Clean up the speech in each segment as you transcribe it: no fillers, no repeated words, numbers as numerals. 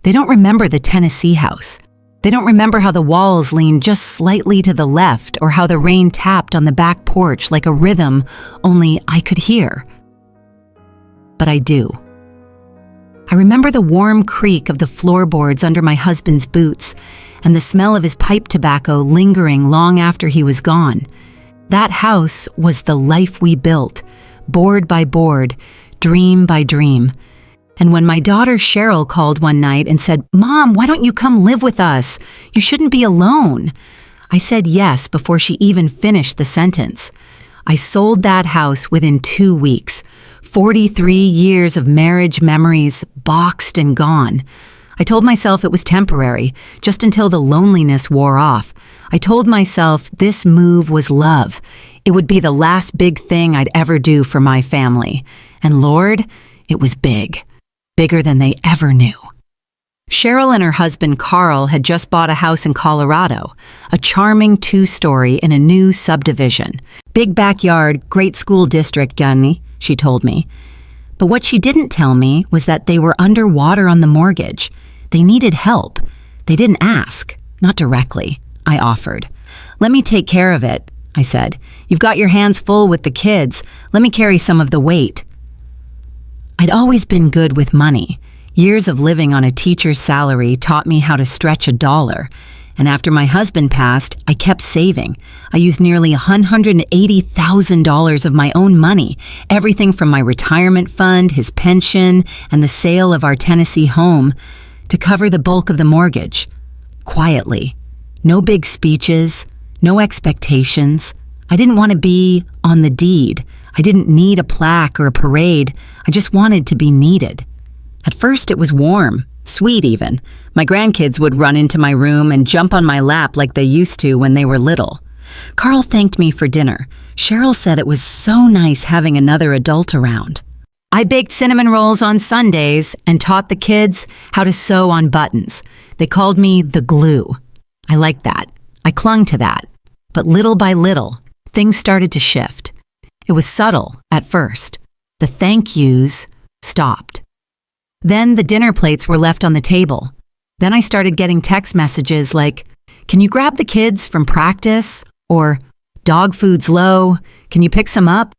They don't remember the Tennessee house. They don't remember how the walls leaned just slightly to the left or how the rain tapped on the back porch like a rhythm only I could hear. But I do. I remember the warm creak of the floorboards under my husband's boots and the smell of his pipe tobacco lingering long after he was gone. That house was the life we built, board by board, dream by dream. And when my daughter Cheryl called one night and said, "Mom, why don't you come live with us? You shouldn't be alone," I said yes before she even finished the sentence. I sold that house within 2 weeks. 43 years of marriage memories boxed and gone. I told myself it was temporary, just until the loneliness wore off. I told myself this move was love. It would be the last big thing I'd ever do for my family. And Lord, it was big. Bigger than they ever knew. Cheryl and her husband Carl had just bought a house in Colorado, a charming 2-story in a new subdivision. Big backyard, great school district, Gunny, she told me. But what she didn't tell me was that they were underwater on the mortgage. They needed help. They didn't ask, not directly. I offered. "Let me take care of it," I said. "You've got your hands full with the kids. Let me carry some of the weight." I'd always been good with money. Years of living on a teacher's salary taught me how to stretch $1. And after my husband passed, I kept saving. I used nearly $180,000 of my own money, everything from my retirement fund, his pension, and the sale of our Tennessee home, to cover the bulk of the mortgage. Quietly. No big speeches, no expectations. I didn't want to be on the deed. I didn't need a plaque or a parade. I just wanted to be needed. At first it was warm, sweet even. My grandkids would run into my room and jump on my lap like they used to when they were little. Carl thanked me for dinner. Cheryl said it was so nice having another adult around. I baked cinnamon rolls on Sundays and taught the kids how to sew on buttons. They called me the glue. I liked that. I clung to that. But little by little, things started to shift. It was subtle at first. The thank yous stopped. Then the dinner plates were left on the table. Then I started getting text messages like, "Can you grab the kids from practice?" Or, "Dog food's low. Can you pick some up?"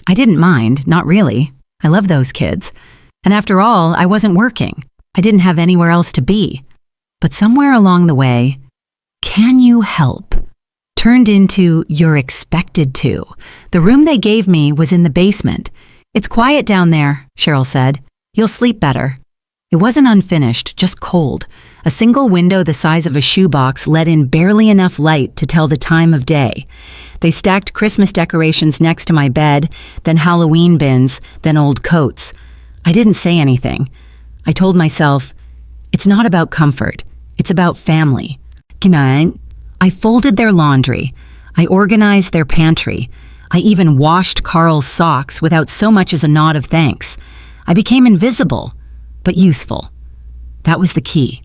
I didn't mind, not really. I love those kids. And after all, I wasn't working. I didn't have anywhere else to be. But somewhere along the way, "Can you help?" turned into "you're expected to." The room they gave me was in the basement. "It's quiet down there," Cheryl said. "You'll sleep better." It wasn't unfinished, just cold. A single window the size of a shoebox let in barely enough light to tell the time of day. They stacked Christmas decorations next to my bed, then Halloween bins, then old coats. I didn't say anything. I told myself, it's not about comfort. It's about family. I folded their laundry. I organized their pantry. I even washed Carl's socks without so much as a nod of thanks. I became invisible, but useful. That was the key.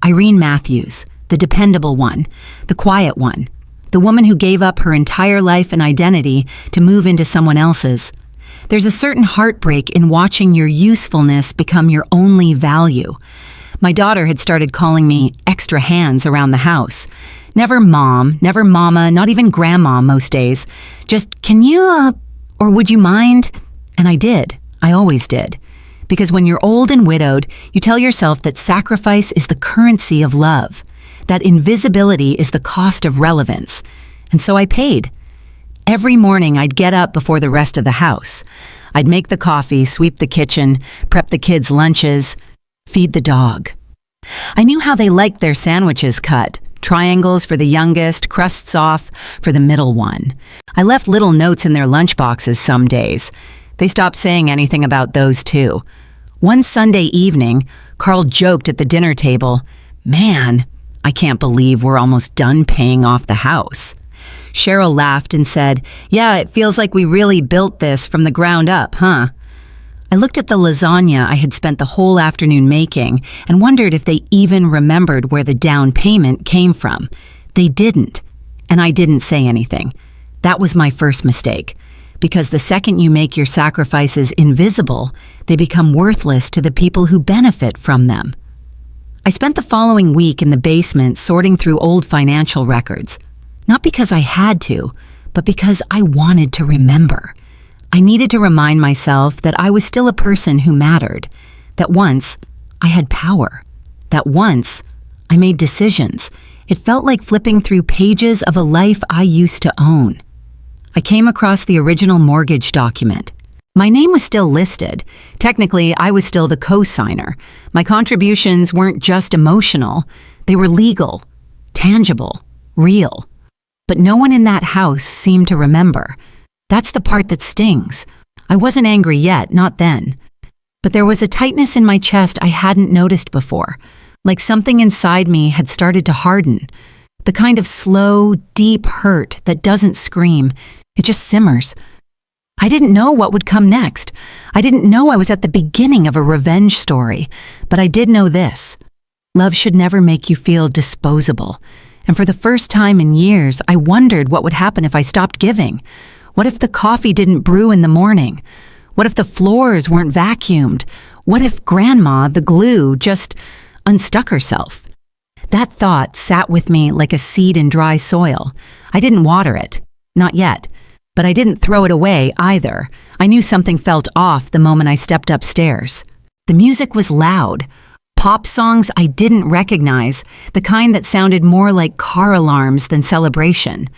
Irene Matthews, the dependable one, the quiet one, the woman who gave up her entire life and identity to move into someone else's. There's a certain heartbreak in watching your usefulness become your only value. My daughter had started calling me extra hands around the house. Never mom, never mama, not even grandma most days. Just, "Can you, or would you mind?" And I did. I always did. Because when you're old and widowed, you tell yourself that sacrifice is the currency of love, that invisibility is the cost of relevance. And so I paid. Every morning I'd get up before the rest of the house. I'd make the coffee, sweep the kitchen, prep the kids' lunches, feed the dog. I knew how they liked their sandwiches cut. Triangles for the youngest, crusts off for the middle one. I left little notes in their lunchboxes some days. They stopped saying anything about those too. One Sunday evening, Carl joked at the dinner table, "Man, I can't believe we're almost done paying off the house." Cheryl laughed and said, "Yeah, it feels like we really built this from the ground up, huh?" I looked at the lasagna I had spent the whole afternoon making and wondered if they even remembered where the down payment came from. They didn't, and I didn't say anything. That was my first mistake, because the second you make your sacrifices invisible, they become worthless to the people who benefit from them. I spent the following week in the basement sorting through old financial records. Not because I had to, but because I wanted to remember. I needed to remind myself that I was still a person who mattered, that once I had power, that once I made decisions. It felt like flipping through pages of a life I used to own. I came across the original mortgage document. My name was still listed. Technically, I was still the co-signer. My contributions weren't just emotional. They were legal, tangible, real. But no one in that house seemed to remember. That's the part that stings. I wasn't angry yet, not then. But there was a tightness in my chest I hadn't noticed before, like something inside me had started to harden. The kind of slow, deep hurt that doesn't scream. It just simmers. I didn't know what would come next. I didn't know I was at the beginning of a revenge story. But I did know this. Love should never make you feel disposable. And for the first time in years, I wondered what would happen if I stopped giving. What if the coffee didn't brew in the morning? What if the floors weren't vacuumed? What if Grandma, the glue, just unstuck herself? That thought sat with me like a seed in dry soil. I didn't water it. Not yet. But I didn't throw it away either. I knew something felt off the moment I stepped upstairs. The music was loud. Pop songs I didn't recognize, the kind that sounded more like car alarms than celebration.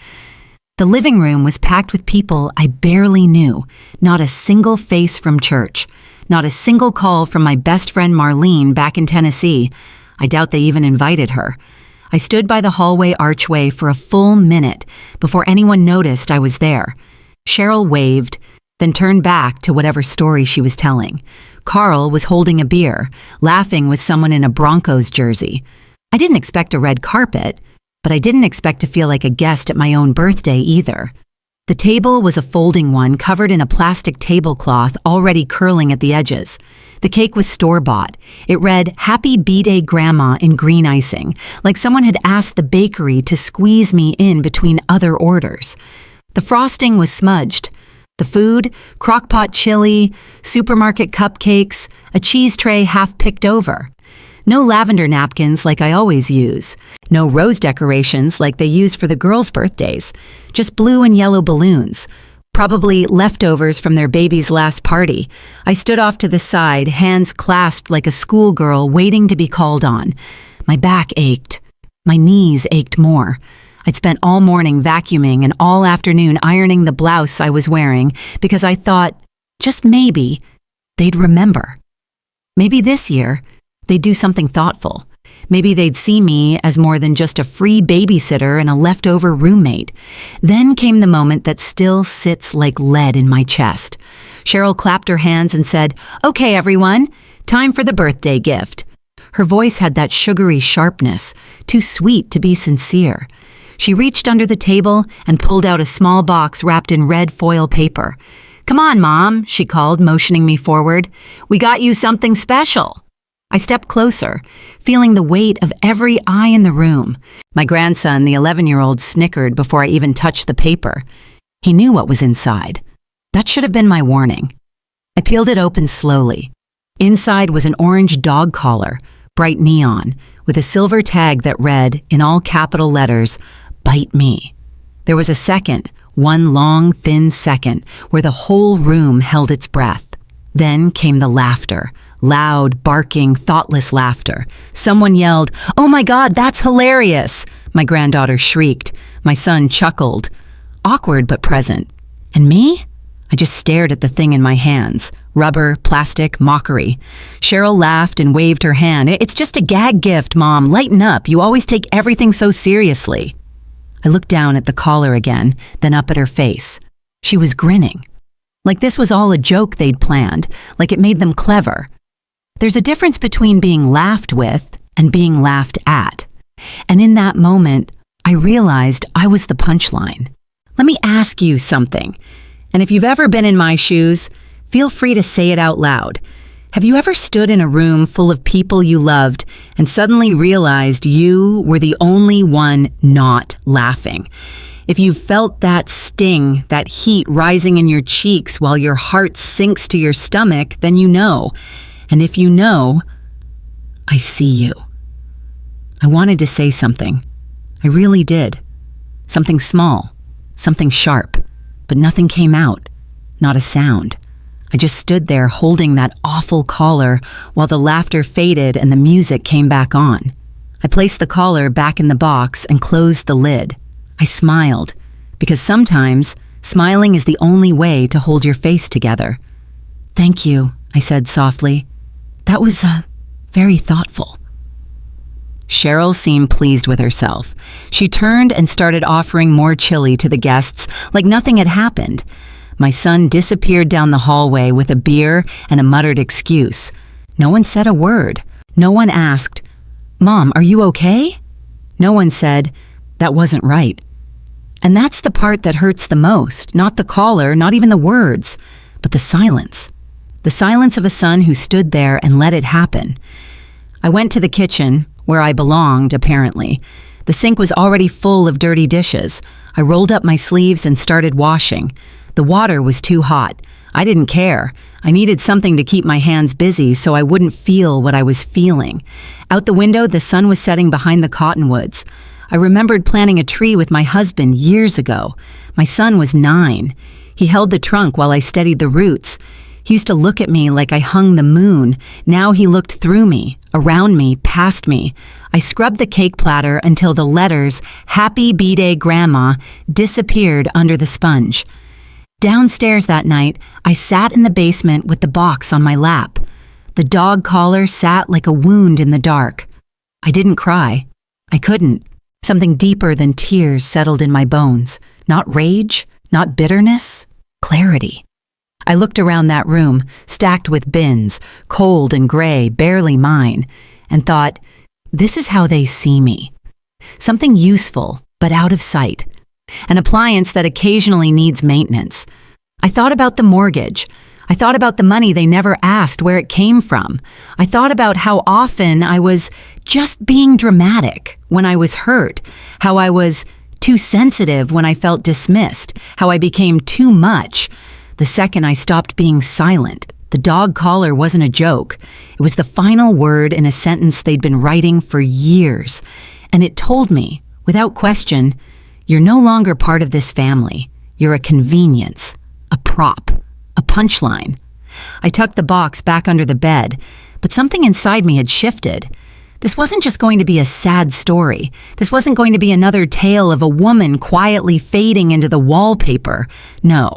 The living room was packed with people I barely knew. Not a single face from church. Not a single call from my best friend Marlene back in Tennessee. I doubt they even invited her. I stood by the hallway archway for a full minute before anyone noticed I was there. Cheryl waved, then turned back to whatever story she was telling. Carl was holding a beer, laughing with someone in a Broncos jersey. I didn't expect a red carpet, but I didn't expect to feel like a guest at my own birthday either. The table was a folding one covered in a plastic tablecloth already curling at the edges. The cake was store-bought. It read, "Happy B-Day Grandma" in green icing, like someone had asked the bakery to squeeze me in between other orders. The frosting was smudged. The food, crock-pot chili, supermarket cupcakes, a cheese tray half picked over. No lavender napkins like I always use. No rose decorations like they use for the girls' birthdays. Just blue and yellow balloons. Probably leftovers from their baby's last party. I stood off to the side, hands clasped like a schoolgirl waiting to be called on. My back ached. My knees ached more. I'd spent all morning vacuuming and all afternoon ironing the blouse I was wearing because I thought, just maybe, they'd remember. Maybe this year, they'd do something thoughtful. Maybe they'd see me as more than just a free babysitter and a leftover roommate. Then came the moment that still sits like lead in my chest. Cheryl clapped her hands and said, "Okay, everyone, time for the birthday gift." Her voice had that sugary sharpness, too sweet to be sincere. She reached under the table and pulled out a small box wrapped in red foil paper. "Come on, Mom," she called, motioning me forward. "We got you something special." I stepped closer, feeling the weight of every eye in the room. My grandson, the 11-year-old, snickered before I even touched the paper. He knew what was inside. That should have been my warning. I peeled it open slowly. Inside was an orange dog collar, bright neon, with a silver tag that read, in all capital letters, "Bite Me." There was a second, one long, thin second, where the whole room held its breath. Then came the laughter. Loud, barking, thoughtless laughter. Someone yelled, "Oh my God, that's hilarious!" My granddaughter shrieked. My son chuckled. Awkward but present. And me? I just stared at the thing in my hands. Rubber, plastic, mockery. Cheryl laughed and waved her hand. "It's just a gag gift, Mom. Lighten up. You always take everything so seriously." I looked down at the collar again, then up at her face. She was grinning. Like this was all a joke they'd planned, like it made them clever. There's a difference between being laughed with and being laughed at. And in that moment, I realized I was the punchline. Let me ask you something. And if you've ever been in my shoes, feel free to say it out loud. Have you ever stood in a room full of people you loved and suddenly realized you were the only one not laughing? If you've felt that sting, that heat rising in your cheeks while your heart sinks to your stomach, then you know. And if you know, I see you. I wanted to say something. I really did. Something small, something sharp, but nothing came out, not a sound. I just stood there holding that awful collar while the laughter faded and the music came back on. I placed the collar back in the box and closed the lid. I smiled, because sometimes smiling is the only way to hold your face together. "Thank you," I said softly. "That was, very thoughtful." Cheryl seemed pleased with herself. She turned and started offering more chili to the guests like nothing had happened. My son disappeared down the hallway with a beer and a muttered excuse. No one said a word. No one asked, "Mom, are you okay?" No one said, "That wasn't right." And that's the part that hurts the most, not the caller, not even the words, but the silence. The silence of a son who stood there and let it happen. I went to the kitchen, where I belonged, apparently. The sink was already full of dirty dishes. I rolled up my sleeves and started washing. The water was too hot. I didn't care. I needed something to keep my hands busy so I wouldn't feel what I was feeling. Out the window, the sun was setting behind the cottonwoods. I remembered planting a tree with my husband years ago. My son was 9. He held the trunk while I steadied the roots. He used to look at me like I hung the moon. Now he looked through me, around me, past me. I scrubbed the cake platter until the letters, "Happy B-Day Grandma," disappeared under the sponge. Downstairs that night, I sat in the basement with the box on my lap. The dog collar sat like a wound in the dark. I didn't cry. I couldn't. Something deeper than tears settled in my bones. Not rage, not bitterness, clarity. I looked around that room, stacked with bins, cold and gray, barely mine, and thought, this is how they see me. Something useful, but out of sight. An appliance that occasionally needs maintenance. I thought about the mortgage. I thought about the money they never asked where it came from. I thought about how often I was just being dramatic when I was hurt, how I was too sensitive when I felt dismissed, how I became too much. The second I stopped being silent, the dog collar wasn't a joke. It was the final word in a sentence they'd been writing for years. And it told me, without question, you're no longer part of this family. You're a convenience, a prop, a punchline. I tucked the box back under the bed, but something inside me had shifted. This wasn't just going to be a sad story. This wasn't going to be another tale of a woman quietly fading into the wallpaper. No.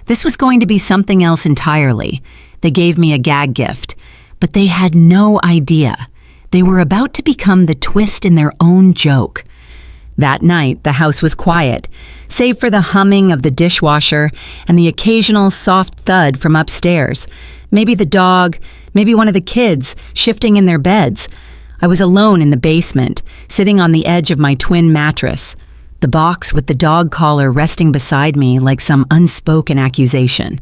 This was going to be something else entirely. They gave me a gag gift, but they had no idea. They were about to become the twist in their own joke. That night, the house was quiet, save for the humming of the dishwasher and the occasional soft thud from upstairs. Maybe the dog, maybe one of the kids, shifting in their beds. I was alone in the basement, sitting on the edge of my twin mattress. The box with the dog collar resting beside me like some unspoken accusation.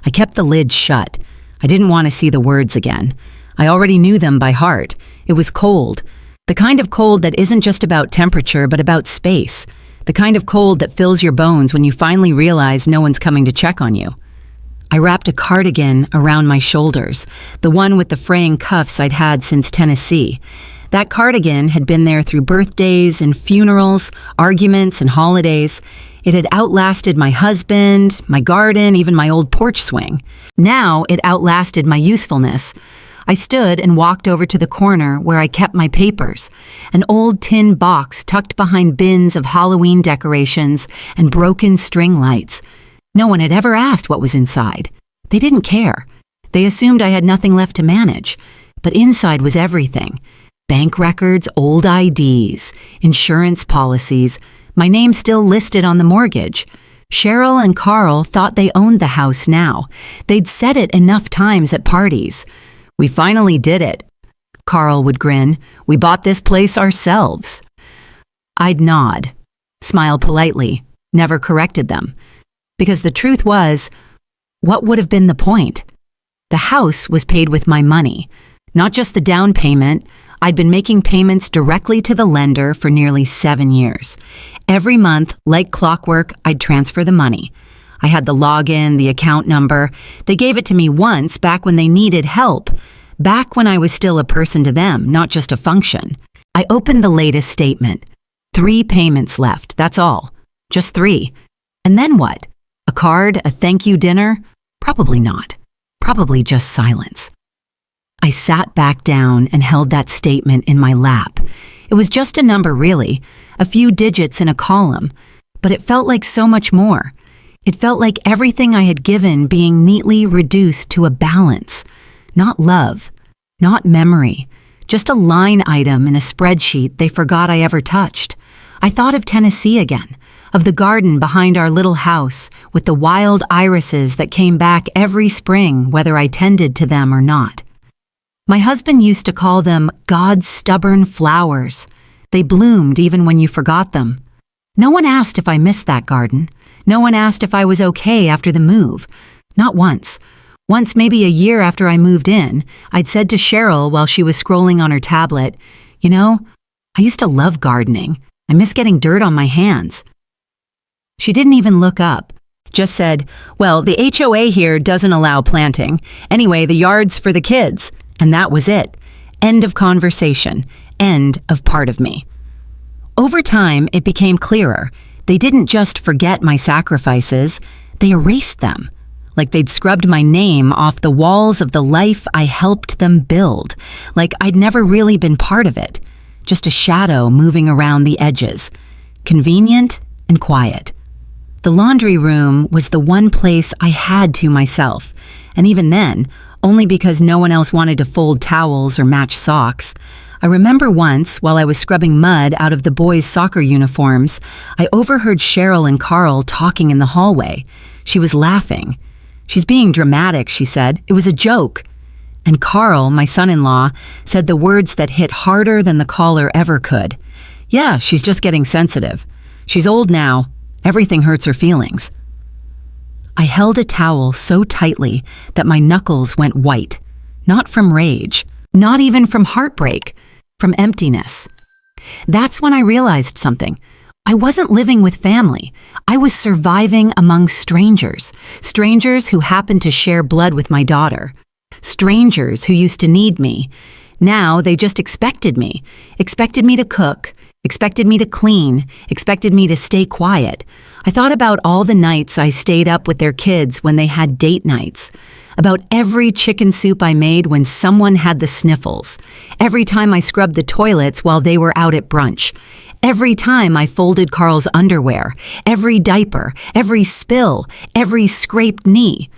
I kept the lid shut. I didn't want to see the words again. I already knew them by heart. It was cold. The kind of cold that isn't just about temperature, but about space. The kind of cold that fills your bones when you finally realize no one's coming to check on you. I wrapped a cardigan around my shoulders, the one with the fraying cuffs I'd had since Tennessee. That cardigan had been there through birthdays and funerals, arguments and holidays. It had outlasted my husband, my garden, even my old porch swing. Now it outlasted my usefulness. I stood and walked over to the corner where I kept my papers, an old tin box tucked behind bins of Halloween decorations and broken string lights. No one had ever asked what was inside. They didn't care. They assumed I had nothing left to manage. But inside was everything. Bank records, old IDs, insurance policies, my name still listed on the mortgage. Cheryl and Carl thought they owned the house now. They'd said it enough times at parties. "We finally did it." Carl would grin. "We bought this place ourselves." I'd nod, smile politely, never corrected them. Because the truth was, what would have been the point? The house was paid with my money, not just the down payment. I'd been making payments directly to the lender for nearly 7 years. Every month, like clockwork, I'd transfer the money. I had the login, the account number. They gave it to me once back when they needed help, back when I was still a person to them, not just a function. I opened the latest statement. 3 payments left, that's all. Just 3. And then what? A card, a thank you dinner? Probably not. Probably just silence. I sat back down and held that statement in my lap. It was just a number, really, a few digits in a column, but it felt like so much more. It felt like everything I had given being neatly reduced to a balance. Not love, not memory, just a line item in a spreadsheet they forgot I ever touched. I thought of Tennessee again, of the garden behind our little house with the wild irises that came back every spring whether I tended to them or not. My husband used to call them God's stubborn flowers. They bloomed even when you forgot them. No one asked if I missed that garden. No one asked if I was okay after the move. Not once. Once, maybe a year after I moved in, I'd said to Cheryl while she was scrolling on her tablet, "You know, I used to love gardening. I miss getting dirt on my hands." She didn't even look up, just said, "Well, the HOA here doesn't allow planting. Anyway, the yard's for the kids." And that was it. End of conversation. End of part of me. Over time, it became clearer. They didn't just forget my sacrifices, they erased them. Like they'd scrubbed my name off the walls of the life I helped them build. Like I'd never really been part of it. Just a shadow moving around the edges. Convenient and quiet. The laundry room was the one place I had to myself. And even then, only because no one else wanted to fold towels or match socks. I remember once, while I was scrubbing mud out of the boys' soccer uniforms, I overheard Cheryl and Carl talking in the hallway. She was laughing. "She's being dramatic," she said. "It was a joke." And Carl, my son-in-law, said the words that hit harder than the caller ever could. "Yeah, she's just getting sensitive. She's old now. Everything hurts her feelings." I held a towel so tightly that my knuckles went white. Not from rage, not even from heartbreak, from emptiness. That's when I realized something. I wasn't living with family. I was surviving among strangers. Strangers who happened to share blood with my daughter. Strangers who used to need me. Now they just expected me to cook, expected me to clean, expected me to stay quiet. I thought about all the nights I stayed up with their kids when they had date nights, about every chicken soup I made when someone had the sniffles, every time I scrubbed the toilets while they were out at brunch, every time I folded Carl's underwear, every diaper, every spill, every scraped knee.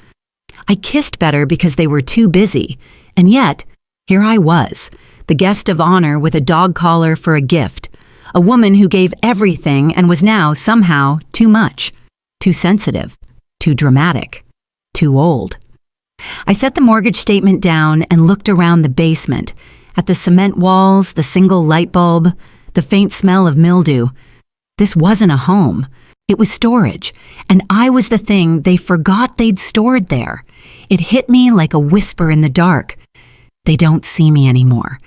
I kissed better because they were too busy, and yet, here I was, the guest of honor with a dog collar for a gift, a woman who gave everything and was now somehow too much, too sensitive, too dramatic, too old. I set the mortgage statement down and looked around the basement, at the cement walls, the single light bulb, the faint smell of mildew. This wasn't a home. It was storage, and I was the thing they forgot they'd stored there. It hit me like a whisper in the dark. They don't see me anymore.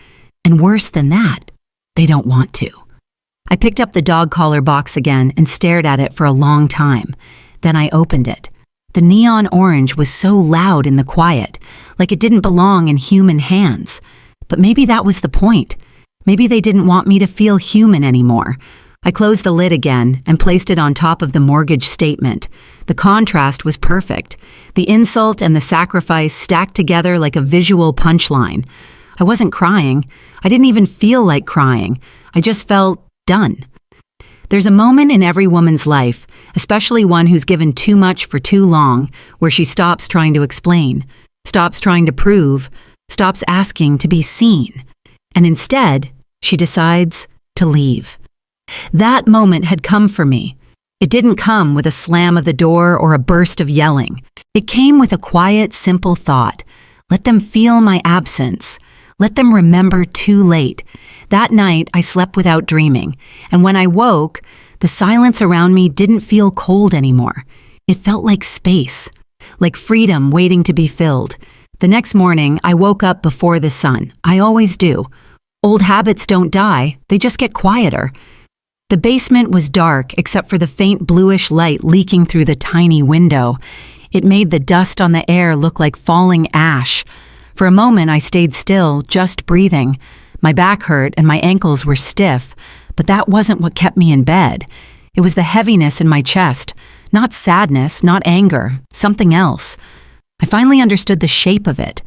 And worse than that, they don't want to. I picked up the dog collar box again and stared at it for a long time. Then I opened it. The neon orange was so loud in the quiet, like it didn't belong in human hands. But maybe that was the point. Maybe they didn't want me to feel human anymore. I closed the lid again and placed it on top of the mortgage statement. The contrast was perfect. The insult and the sacrifice stacked together like a visual punchline. I wasn't crying. I didn't even feel like crying. I just felt done. There's a moment in every woman's life, especially one who's given too much for too long, where she stops trying to explain, stops trying to prove, stops asking to be seen, and instead, she decides to leave. That moment had come for me. It didn't come with a slam of the door or a burst of yelling. It came with a quiet, simple thought. Let them feel my absence. Let them remember too late. That night, I slept without dreaming, and when I woke, the silence around me didn't feel cold anymore. It felt like space, like freedom waiting to be filled. The next morning, I woke up before the sun. I always do. Old habits don't die, they just get quieter. The basement was dark except for the faint bluish light leaking through the tiny window. It made the dust on the air look like falling ash. For a moment, I stayed still, just breathing. My back hurt and my ankles were stiff, but that wasn't what kept me in bed. It was the heaviness in my chest, not sadness, not anger, something else. I finally understood the shape of it.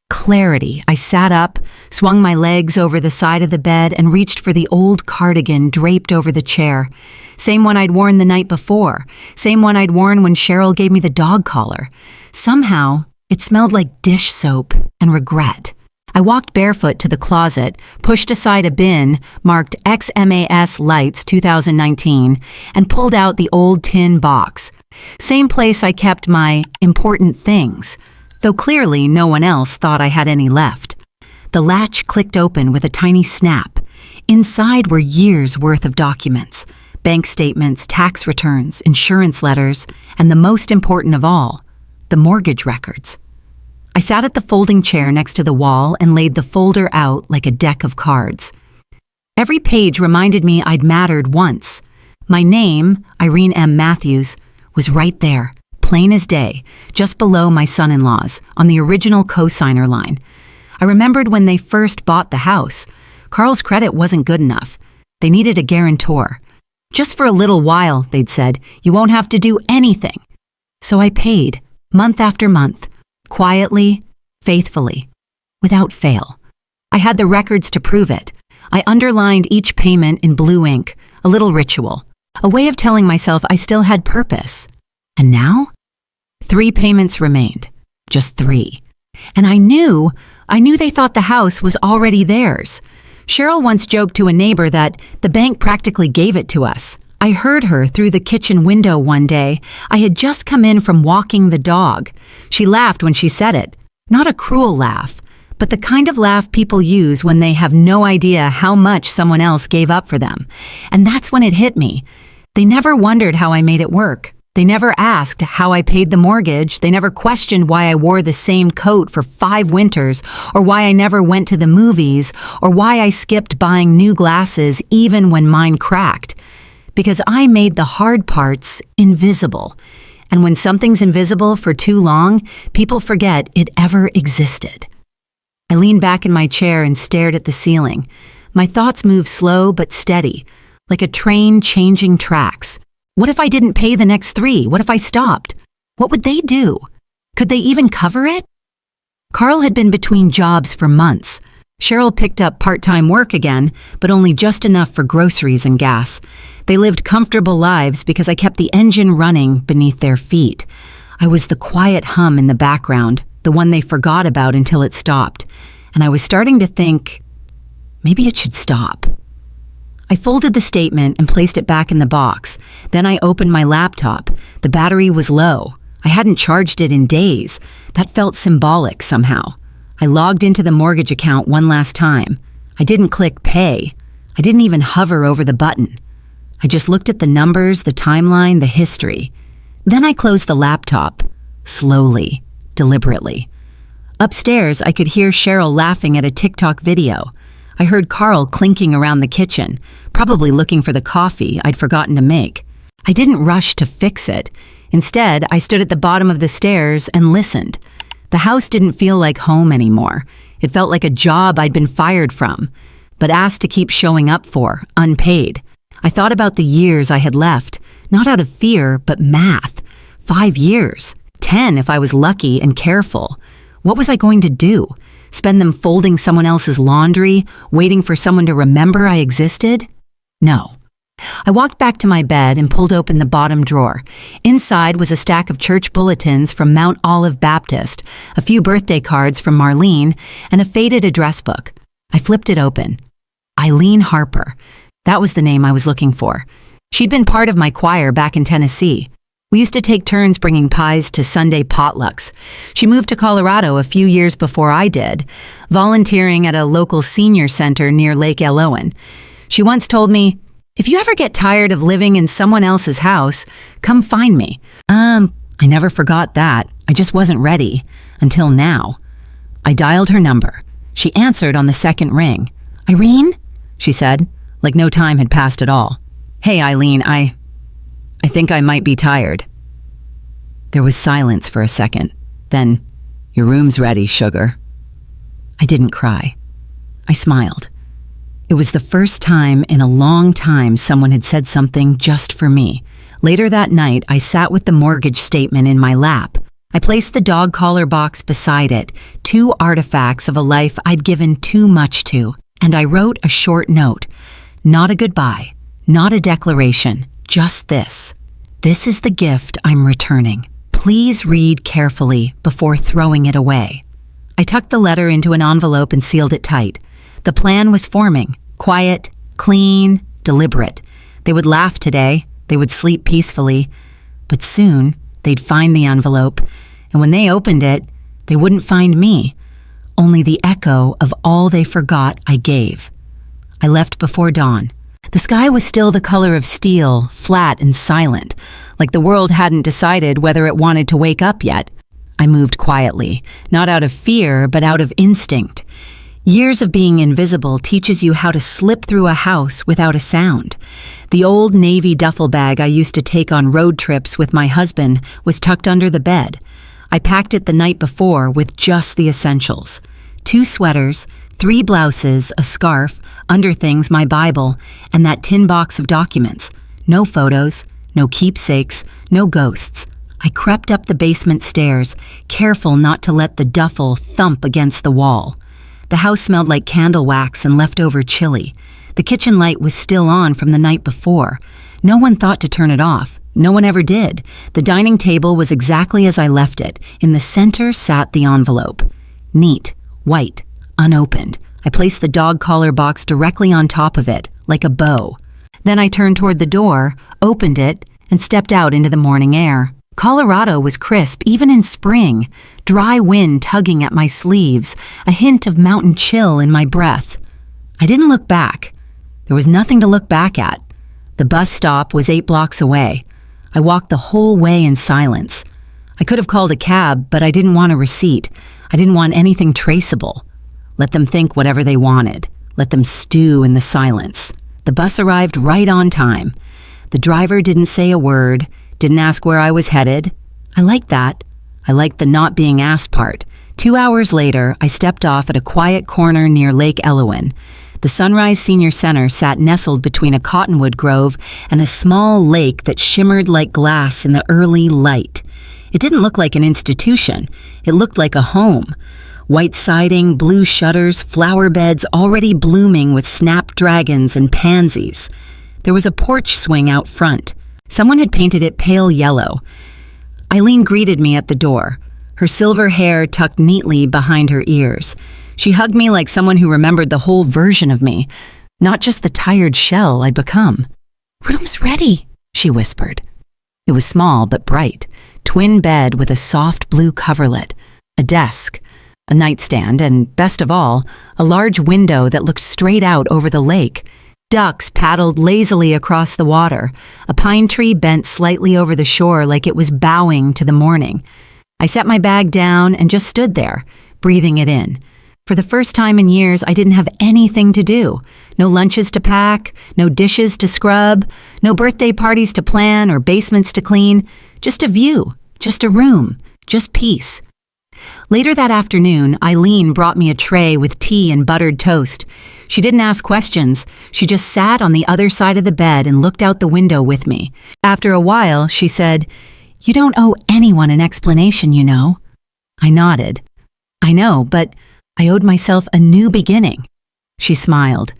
Clarity. I sat up, swung my legs over the side of the bed, and reached for the old cardigan draped over the chair. Same one I'd worn the night before. Same one I'd worn when Cheryl gave me the dog collar. Somehow, it smelled like dish soap and regret. I walked barefoot to the closet, pushed aside a bin marked XMAS Lights 2019, and pulled out the old tin box. Same place I kept my important things, though clearly no one else thought I had any left. The latch clicked open with a tiny snap. Inside were years' worth of documents, bank statements, tax returns, insurance letters, and the most important of all, the mortgage records. I sat at the folding chair next to the wall and laid the folder out like a deck of cards. Every page reminded me I'd mattered once. My name, Irene M. Matthews, was right there, plain as day, just below my son-in-law's, on the original co-signer line. I remembered when they first bought the house. Carl's credit wasn't good enough. They needed a guarantor. Just for a little while, they'd said, you won't have to do anything. So I paid, month after month, quietly, faithfully, without fail. I had the records to prove it. I underlined each payment in blue ink, a little ritual, a way of telling myself I still had purpose. And now? 3 payments remained, just 3. And I knew they thought the house was already theirs. Cheryl once joked to a neighbor that the bank practically gave it to us. I heard her through the kitchen window one day. I had just come in from walking the dog. She laughed when she said it. Not a cruel laugh, but the kind of laugh people use when they have no idea how much someone else gave up for them. And that's when it hit me. They never wondered how I made it work. They never asked how I paid the mortgage. They never questioned why I wore the same coat for 5 winters, or why I never went to the movies, or why I skipped buying new glasses even when mine cracked. Because I made the hard parts invisible. And when something's invisible for too long, people forget it ever existed. I leaned back in my chair and stared at the ceiling. My thoughts moved slow but steady, like a train changing tracks. What if I didn't pay the next 3? What if I stopped? What would they do? Could they even cover it? Carl had been between jobs for months. Cheryl picked up part-time work again, but only just enough for groceries and gas. They lived comfortable lives because I kept the engine running beneath their feet. I was the quiet hum in the background, the one they forgot about until it stopped. And I was starting to think, maybe it should stop. I folded the statement and placed it back in the box. Then I opened my laptop. The battery was low. I hadn't charged it in days. That felt symbolic somehow. I logged into the mortgage account one last time. I didn't click pay. I didn't even hover over the button. I just looked at the numbers, the timeline, the history. Then I closed the laptop, slowly, deliberately. Upstairs, I could hear Cheryl laughing at a TikTok video. I heard Carl clinking around the kitchen, probably looking for the coffee I'd forgotten to make. I didn't rush to fix it. Instead, I stood at the bottom of the stairs and listened. The house didn't feel like home anymore. It felt like a job I'd been fired from, but asked to keep showing up for, unpaid. I thought about the years I had left, not out of fear, but math. 5 years, 10 if I was lucky and careful. What was I going to do? Spend them folding someone else's laundry, waiting for someone to remember I existed? No. I walked back to my bed and pulled open the bottom drawer. Inside was a stack of church bulletins from Mount Olive Baptist, a few birthday cards from Marlene, and a faded address book. I flipped it open. Eileen Harper. That was the name I was looking for. She'd been part of my choir back in Tennessee. We used to take turns bringing pies to Sunday potlucks. She moved to Colorado a few years before I did, volunteering at a local senior center near Lake Eloan. She once told me, "If you ever get tired of living in someone else's house, come find me." I never forgot that. I just wasn't ready. Until now. I dialed her number. She answered on the second ring. "Irene?" she said, like no time had passed at all. "Hey, Eileen, I think I might be tired." There was silence for a second. Then, "Your room's ready, sugar." I didn't cry. I smiled. It was the first time in a long time someone had said something just for me. Later that night, I sat with the mortgage statement in my lap. I placed the dog collar box beside it, two artifacts of a life I'd given too much to, and I wrote a short note. Not a goodbye, not a declaration, just this. This is the gift I'm returning. Please read carefully before throwing it away. I tucked the letter into an envelope and sealed it tight. The plan was forming. Quiet, clean, deliberate. They would laugh today. They would sleep peacefully. But soon, they'd find the envelope, and when they opened it, they wouldn't find me, only the echo of all they forgot I gave. I left before dawn. The sky was still the color of steel, flat and silent, like the world hadn't decided whether it wanted to wake up yet. I moved quietly, not out of fear, but out of instinct. Years of being invisible teaches you how to slip through a house without a sound. The old Navy duffel bag I used to take on road trips with my husband was tucked under the bed. I packed it the night before with just the essentials. 2 sweaters, 3 blouses, a scarf, underthings, my Bible, and that tin box of documents. No photos, no keepsakes, no ghosts. I crept up the basement stairs, careful not to let the duffel thump against the wall. The house smelled like candle wax and leftover chili. The kitchen light was still on from the night before. No one thought to turn it off. No one ever did. The dining table was exactly as I left it. In the center sat the envelope. Neat, white, unopened. I placed the dog collar box directly on top of it, like a bow. Then I turned toward the door, opened it, and stepped out into the morning air. Colorado was crisp, even in spring. Dry wind tugging at my sleeves, a hint of mountain chill in my breath. I didn't look back. There was nothing to look back at. The bus stop was 8 blocks away. I walked the whole way in silence. I could have called a cab, but I didn't want a receipt. I didn't want anything traceable. Let them think whatever they wanted. Let them stew in the silence. The bus arrived right on time. The driver didn't say a word, didn't ask where I was headed. I liked that. I liked the not being asked part. 2 hours later, I stepped off at a quiet corner near Lake Elowin. The Sunrise Senior Center sat nestled between a cottonwood grove and a small lake that shimmered like glass in the early light. It didn't look like an institution. It looked like a home. White siding, blue shutters, flower beds already blooming with snapdragons and pansies. There was a porch swing out front. Someone had painted it pale yellow. Eileen greeted me at the door, her silver hair tucked neatly behind her ears. She hugged me like someone who remembered the whole version of me, not just the tired shell I'd become. "Room's ready," she whispered. It was small but bright, twin bed with a soft blue coverlet, a desk, a nightstand, and, best of all, a large window that looked straight out over the lake. Ducks paddled lazily across the water. A pine tree bent slightly over the shore like it was bowing to the morning. I set my bag down and just stood there, breathing it in. For the first time in years, I didn't have anything to do. No lunches to pack, no dishes to scrub, no birthday parties to plan or basements to clean. Just a view, just a room, just peace. Later that afternoon, Eileen brought me a tray with tea and buttered toast. She didn't ask questions. She just sat on the other side of the bed and looked out the window with me. After a while, she said, "You don't owe anyone an explanation, you know." I nodded. "I know, but I owed myself a new beginning." She smiled.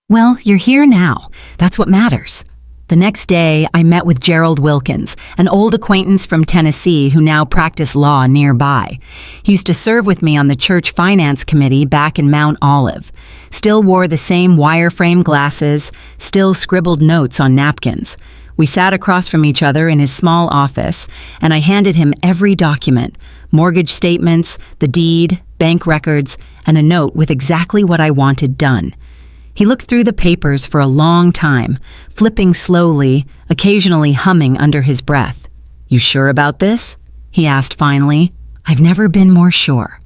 "Well, you're here now. That's what matters." The next day, I met with Gerald Wilkins, an old acquaintance from Tennessee who now practiced law nearby. He used to serve with me on the church finance committee back in Mount Olive. Still wore the same wireframe glasses, still scribbled notes on napkins. We sat across from each other in his small office, and I handed him every document, mortgage statements, the deed, bank records, and a note with exactly what I wanted done. He looked through the papers for a long time, flipping slowly, occasionally humming under his breath. "You sure about this?" he asked finally. "I've never been more sure."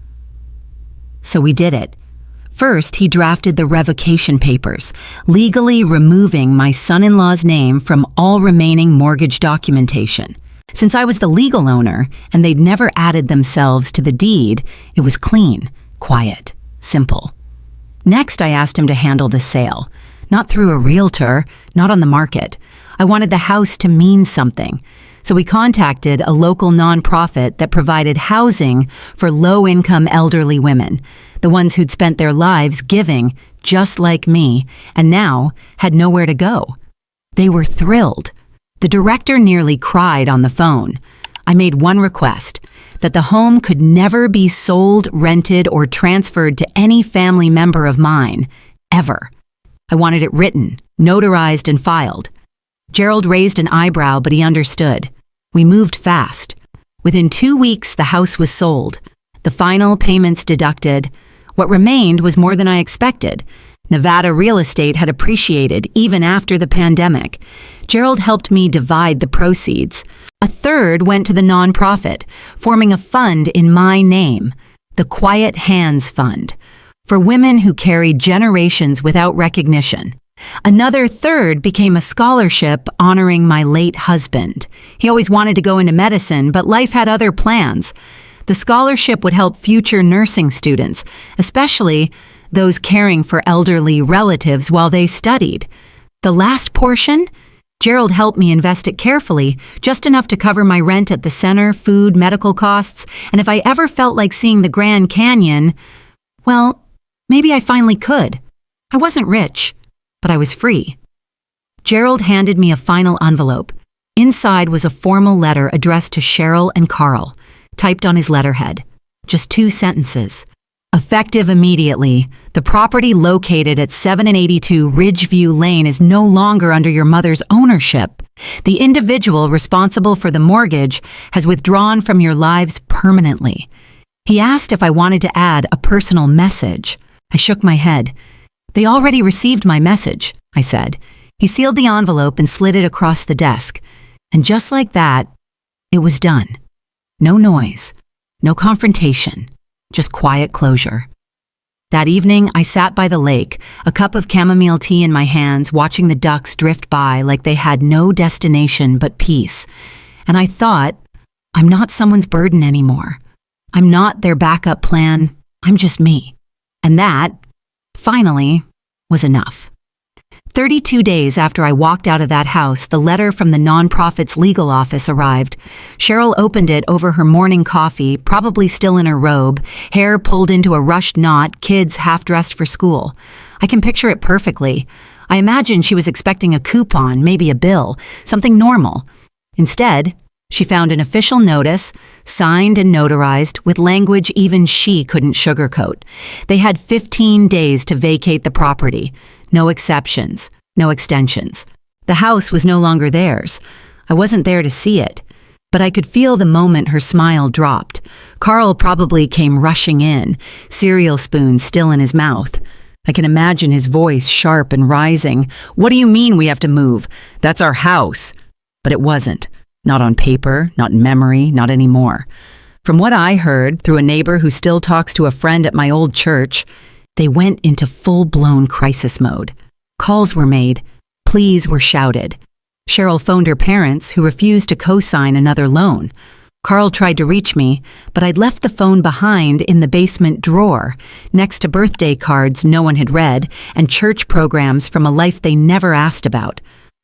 So we did it. First, he drafted the revocation papers, legally removing my son-in-law's name from all remaining mortgage documentation. Since I was the legal owner and they'd never added themselves to the deed, it was clean, quiet, simple. Next, I asked him to handle the sale. Not through a realtor, not on the market. I wanted the house to mean something. So we contacted a local nonprofit that provided housing for low-income elderly women, the ones who'd spent their lives giving, just like me, and now had nowhere to go. They were thrilled. The director nearly cried on the phone. I made one request, that the home could never be sold, rented, or transferred to any family member of mine, ever. I wanted it written, notarized, and filed. Gerald raised an eyebrow, but he understood. We moved fast. Within 2 weeks, the house was sold. The final payments deducted. What remained was more than I expected. Nevada real estate had appreciated even after the pandemic. Gerald helped me divide the proceeds. A third went to the nonprofit, forming a fund in my name, the Quiet Hands Fund, for women who carried generations without recognition. Another third became a scholarship honoring my late husband. He always wanted to go into medicine, but life had other plans. The scholarship would help future nursing students, especially those caring for elderly relatives while they studied. The last portion? Gerald helped me invest it carefully, just enough to cover my rent at the center, food, medical costs, and if I ever felt like seeing the Grand Canyon, well, maybe I finally could. I wasn't rich, but I was free. Gerald handed me a final envelope. Inside was a formal letter addressed to Cheryl and Carl, typed on his letterhead. Just 2 sentences. Effective immediately, the property located at 782 Ridgeview Lane is no longer under your mother's ownership. The individual responsible for the mortgage has withdrawn from your lives permanently. He asked if I wanted to add a personal message. I shook my head. They already received my message, I said. He sealed the envelope and slid it across the desk. And just like that, it was done. No noise, no confrontation, just quiet closure. That evening, I sat by the lake, a cup of chamomile tea in my hands, watching the ducks drift by like they had no destination but peace. And I thought, I'm not someone's burden anymore. I'm not their backup plan. I'm just me. And that, finally, was enough. 32 days after I walked out of that house, the letter from the nonprofit's legal office arrived. Cheryl opened it over her morning coffee, probably still in her robe, hair pulled into a rushed knot, kids half-dressed for school. I can picture it perfectly. I imagine she was expecting a coupon, maybe a bill, something normal. Instead, she found an official notice, signed and notarized, with language even she couldn't sugarcoat. They had 15 days to vacate the property. No exceptions, no extensions. The house was no longer theirs. I wasn't there to see it, but I could feel the moment her smile dropped. Carl probably came rushing in, cereal spoon still in his mouth. I can imagine his voice sharp and rising. "What do you mean we have to move? That's our house." But it wasn't. Not on paper, not in memory, not anymore. From what I heard through a neighbor who still talks to a friend at my old church, they went into full-blown crisis mode. Calls were made. Pleas were shouted. Cheryl phoned her parents, who refused to co-sign another loan. Carl tried to reach me, but I'd left the phone behind in the basement drawer, next to birthday cards no one had read and church programs from a life they never asked about.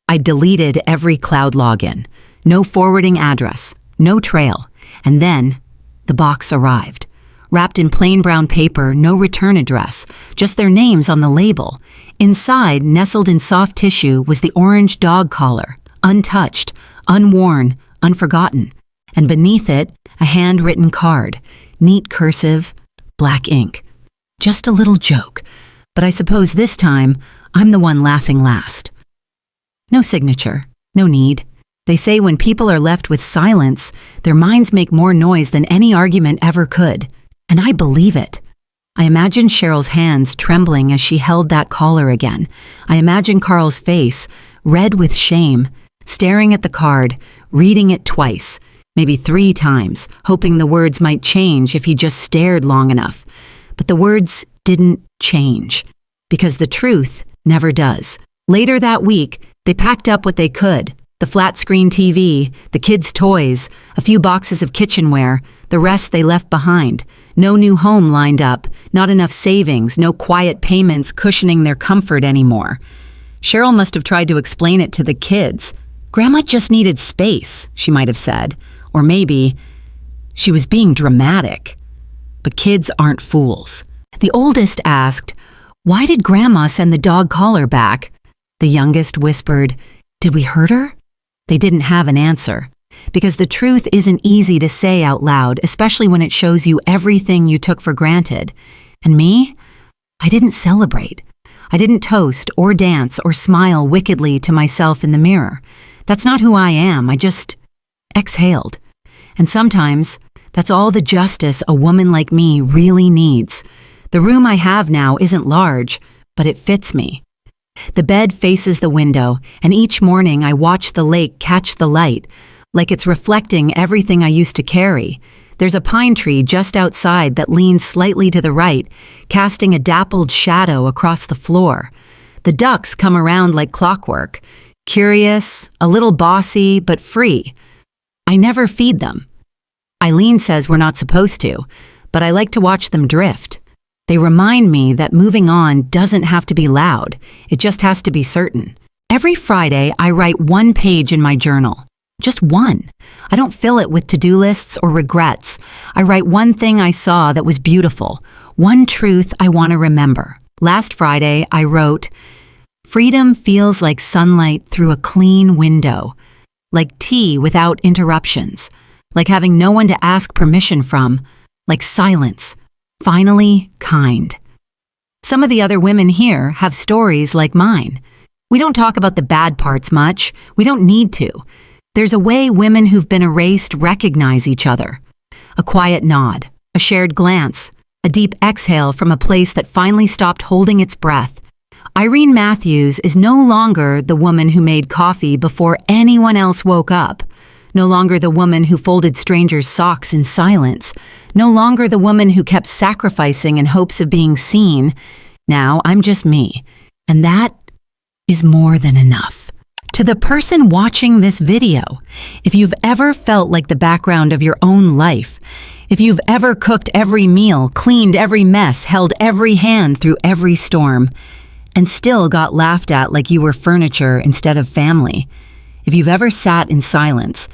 I deleted every cloud login. No forwarding address, no trail. And then, the box arrived. Wrapped in plain brown paper, no return address, just their names on the label. Inside, nestled in soft tissue, was the orange dog collar, untouched, unworn, unforgotten. And beneath it, a handwritten card, neat cursive, black ink. Just a little joke, but I suppose this time, I'm the one laughing last. No signature, no need. They say when people are left with silence, their minds make more noise than any argument ever could. And I believe it. I imagine Cheryl's hands trembling as she held that collar again. I imagine Carl's face, red with shame, staring at the card, reading it twice, maybe 3 times, hoping the words might change if he just stared long enough. But the words didn't change, because the truth never does. Later that week, they packed up what they could. The flat-screen TV, the kids' toys, a few boxes of kitchenware, the rest they left behind. No new home lined up, not enough savings, no quiet payments cushioning their comfort anymore. Cheryl must have tried to explain it to the kids. Grandma just needed space, she might have said. Or maybe she was being dramatic. But kids aren't fools. The oldest asked, "Why did Grandma send the dog collar back?" The youngest whispered, "Did we hurt her?" They didn't have an answer. Because the truth isn't easy to say out loud, especially when it shows you everything you took for granted. And me? I didn't celebrate. I didn't toast or dance or smile wickedly to myself in the mirror. That's not who I am. I just exhaled. And sometimes, that's all the justice a woman like me really needs. The room I have now isn't large, but it fits me. The bed faces the window, and each morning I watch the lake catch the light, like it's reflecting everything I used to carry. There's a pine tree just outside that leans slightly to the right, casting a dappled shadow across the floor. The ducks come around like clockwork, curious, a little bossy, but free. I never feed them. Eileen says we're not supposed to, but I like to watch them drift. They remind me that moving on doesn't have to be loud, it just has to be certain. Every Friday, I write one page in my journal. Just one. I don't fill it with to-do lists or regrets. I write one thing I saw that was beautiful, one truth I want to remember. Last Friday, I wrote, "Freedom feels like sunlight through a clean window, like tea without interruptions, like having no one to ask permission from, like silence, finally kind." Some of the other women here have stories like mine. We don't talk about the bad parts much. We don't need to. There's a way women who've been erased recognize each other. A quiet nod, a shared glance, a deep exhale from a place that finally stopped holding its breath. Irene Matthews is no longer the woman who made coffee before anyone else woke up. No longer the woman who folded strangers' socks in silence. No longer the woman who kept sacrificing in hopes of being seen. Now I'm just me. And that is more than enough. To the person watching this video, if you've ever felt like the background of your own life, if you've ever cooked every meal, cleaned every mess, held every hand through every storm, and still got laughed at like you were furniture instead of family, if you've ever sat in silence,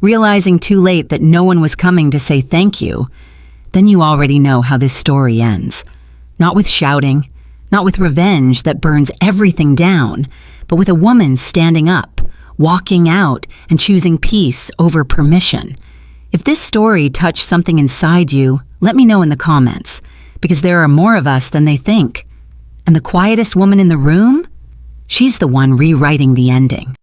realizing too late that no one was coming to say thank you, then you already know how this story ends. Not with shouting, not with revenge that burns everything down, but with a woman standing up, walking out, and choosing peace over permission. If this story touched something inside you, let me know in the comments, because there are more of us than they think. And the quietest woman in the room? She's the one rewriting the ending.